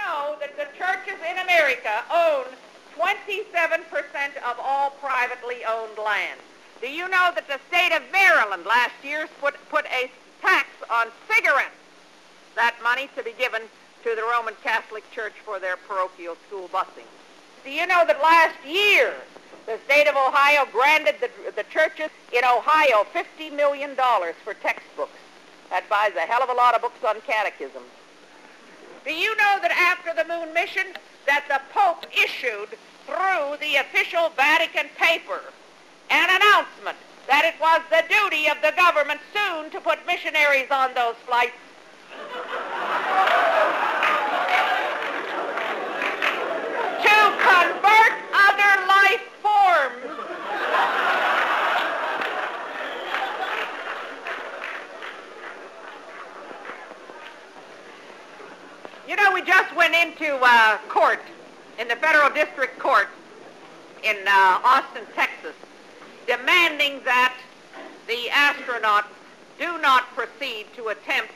know that the churches in America own 27% of all privately owned land? Do you know that the state of Maryland last year put a tax on cigarettes? That money to be given to the Roman Catholic Church for their parochial school busing. Do you know that last year the state of Ohio granted the churches in Ohio $50 million for textbooks? That buys a hell of a lot of books on catechism. Do you know that after the moon mission that the Pope issued through the official Vatican paper an announcement that it was the duty of the government soon to put missionaries on those flights? To convert other life forms. You know, we just went into court, in the federal district court in Austin, Texas, demanding that the astronauts do not proceed to attempt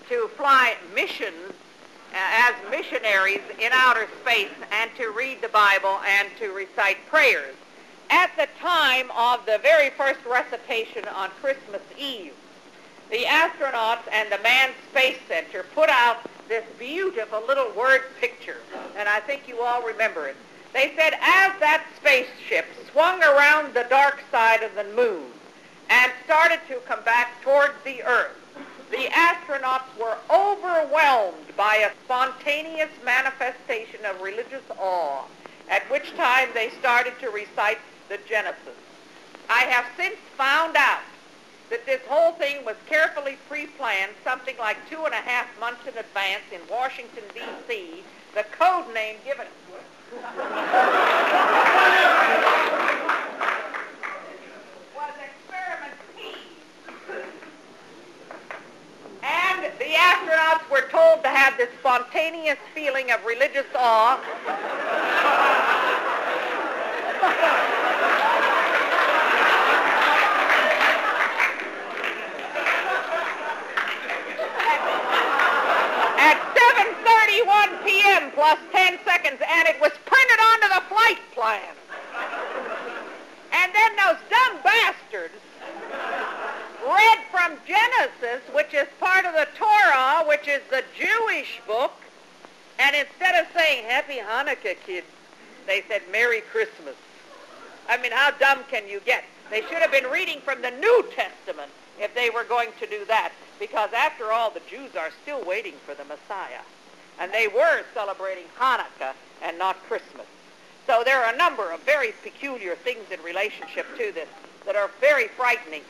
to fly missions as missionaries in outer space and to read the Bible and to recite prayers. At the time of the very first recitation on Christmas Eve, the astronauts and the Manned Space Center put out this beautiful little word picture, and I think you all remember it. They said, as that spaceship swung around the dark side of the moon and started to come back towards the Earth, the astronauts were overwhelmed by a spontaneous manifestation of religious awe, at which time they started to recite the Genesis. I have since found out that this whole thing was carefully pre-planned, something like 2.5 months in advance in Washington, D.C., the code name given to it was Experiment P. And the astronauts were told to have this spontaneous feeling of religious awe. At 7:31 p.m. plus 10 seconds, and it was printed onto the flight plan. And then those dumb bastards read from Genesis, which is part of the Torah, which is the Jewish book, and instead of saying, Happy Hanukkah, kids, they said, Merry Christmas. I mean, how dumb can you get? They should have been reading from the New Testament if they were going to do that, because after all, the Jews are still waiting for the Messiah, and they were celebrating Hanukkah and not Christmas. So there are a number of very peculiar things in relationship to this that are very frightening.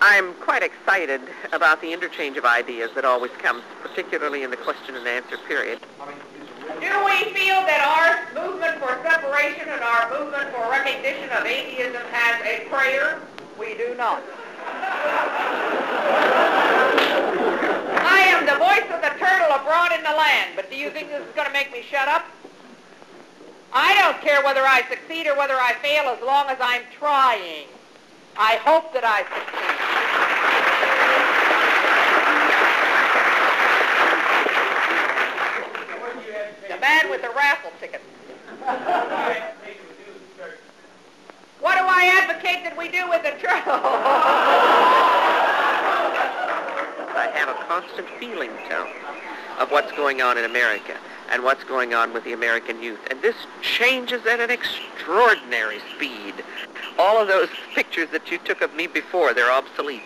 I'm quite excited about the interchange of ideas that always comes, particularly in the question and answer period. Do we feel that our movement for separation and our movement for recognition of atheism has a prayer? We do not. I am the voice of the turtle abroad in the land, but do you think this is going to make me shut up? I don't care whether I succeed or whether I fail as long as I'm trying. I hope that I succeed. The man with the raffle ticket. What do I advocate that we do with the church? I have a constant feeling, Tone, of what's going on in America and what's going on with the American youth. And this changes at an extraordinary speed. All of those pictures that you took of me before, they're obsolete.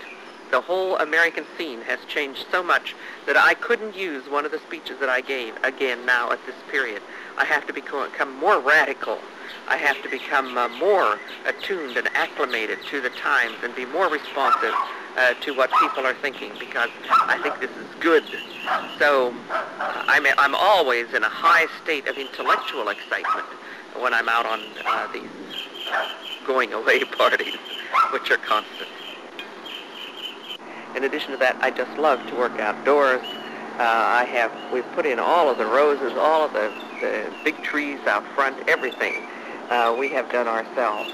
The whole American scene has changed so much that I couldn't use one of the speeches that I gave again now at this period. I have to become more radical. I have to become more attuned and acclimated to the times and be more responsive to what people are thinking, because I think this is good. So I'm always in a high state of intellectual excitement when I'm out on these going away parties, which are constant. In addition to that, I just love to work outdoors, We've put in all of the roses, all of the big trees out front, everything we have done ourselves.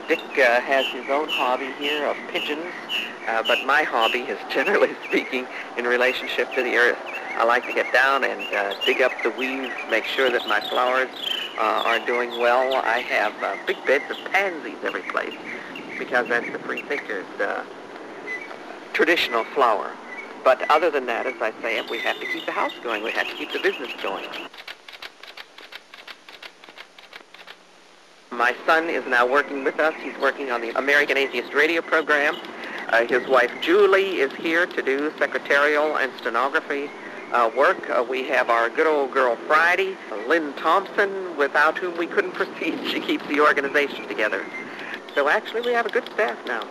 Dick has his own hobby here of pigeons, but my hobby is, generally speaking, in relationship to the earth. I like to get down and dig up the weeds, make sure that my flowers are doing well. I have big beds of pansies every place, because that's the free thinker's traditional flower. But other than that, as I say, we have to keep the house going. We have to keep the business going. My son is now working with us. He's working on the American Atheist radio program. His wife, Julie, is here to do secretarial and stenography work. We have our good old girl, Friday, Lynn Thompson, without whom we couldn't proceed. She keeps the organization together. So actually, we have a good staff now.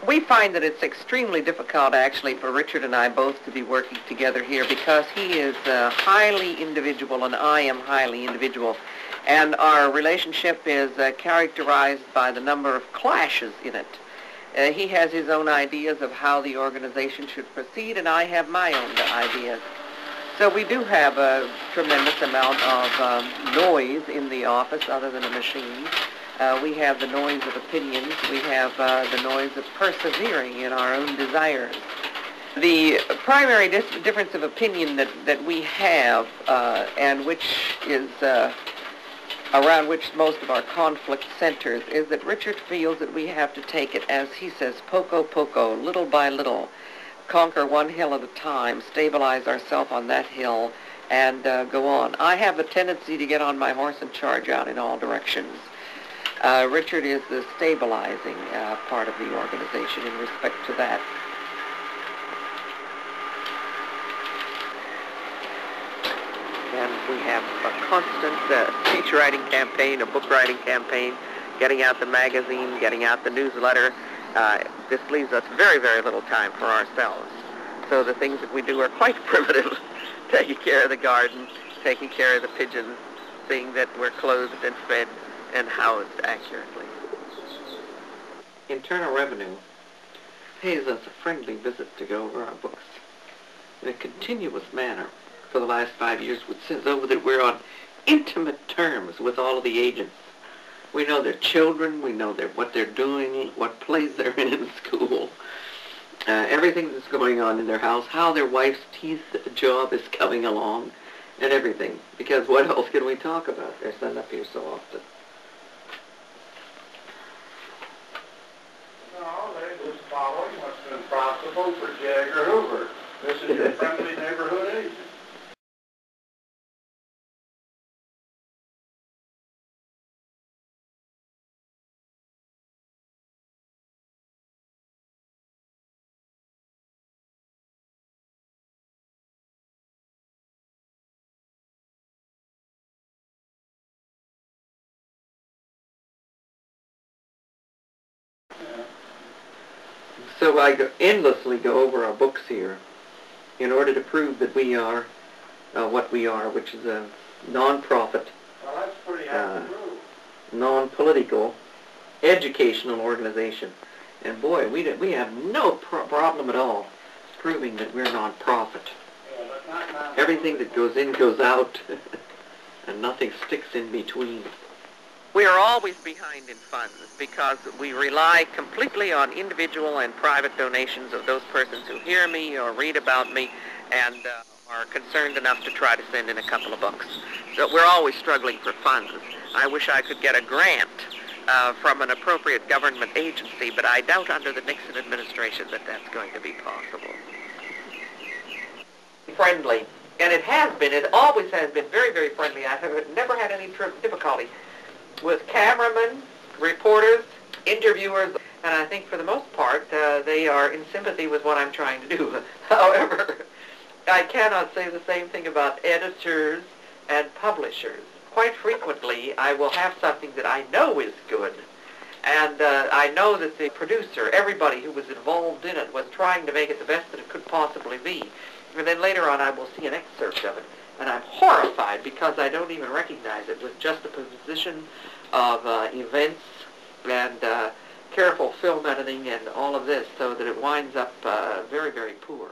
We find that it's extremely difficult, actually, for Richard and I both to be working together here, because he is highly individual and I am highly individual. And our relationship is characterized by the number of clashes in it. He has his own ideas of how the organization should proceed, and I have my own ideas. So we do have a tremendous amount of noise in the office other than a machine. We have the noise of opinions. We have the noise of persevering in our own desires. The primary difference of opinion that we have, and which is around which most of our conflict centers, is that Richard feels that we have to take it, as he says, poco poco, little by little, conquer one hill at a time, stabilize ourselves on that hill, and go on. I have a tendency to get on my horse and charge out in all directions. Richard is the stabilizing part of the organization in respect to that. And we have a constant speech writing campaign, a book writing campaign, getting out the magazine, getting out the newsletter. This leaves us very, very little time for ourselves. So the things that we do are quite primitive. Taking care of the garden, taking care of the pigeons, seeing that we're clothed and fed and housed accurately. Internal Revenue pays us a friendly visit to go over our books in a continuous manner for the last 5 years, which says over that we're on intimate terms with all of the agents. We know their children, we know what they're doing, what plays they're in school, everything that's going on in their house, how their wife's teeth job is coming along, and everything. Because what else can we talk about? They're sent up here so often. No, they just following what's been profitable for Jagger Hoover. This is your friendly neighborhood agent. So I endlessly go over our books here in order to prove that we are what we are, which is a non-profit, Well, that's pretty hard to prove. non-political, educational organization. And boy, we have no problem at all proving that we're non-profit. Yeah, but not Everything that goes in goes out, and nothing sticks in between. We are always behind in funds because we rely completely on individual and private donations of those persons who hear me or read about me and are concerned enough to try to send in a couple of books. So we're always struggling for funds. I wish I could get a grant from an appropriate government agency, but I doubt under the Nixon administration that that's going to be possible. Friendly, and it always has been very, very friendly. I have never had any difficulty with cameramen, reporters, interviewers, and I think for the most part they are in sympathy with what I'm trying to do. However, I cannot say the same thing about editors and publishers. Quite frequently I will have something that I know is good, and I know that the producer, everybody who was involved in it, was trying to make it the best that it could possibly be. And then later on I will see an excerpt of it, and I'm horrified because I don't even recognize it with just the position of events and careful film editing and all of this so that it winds up very, very poor.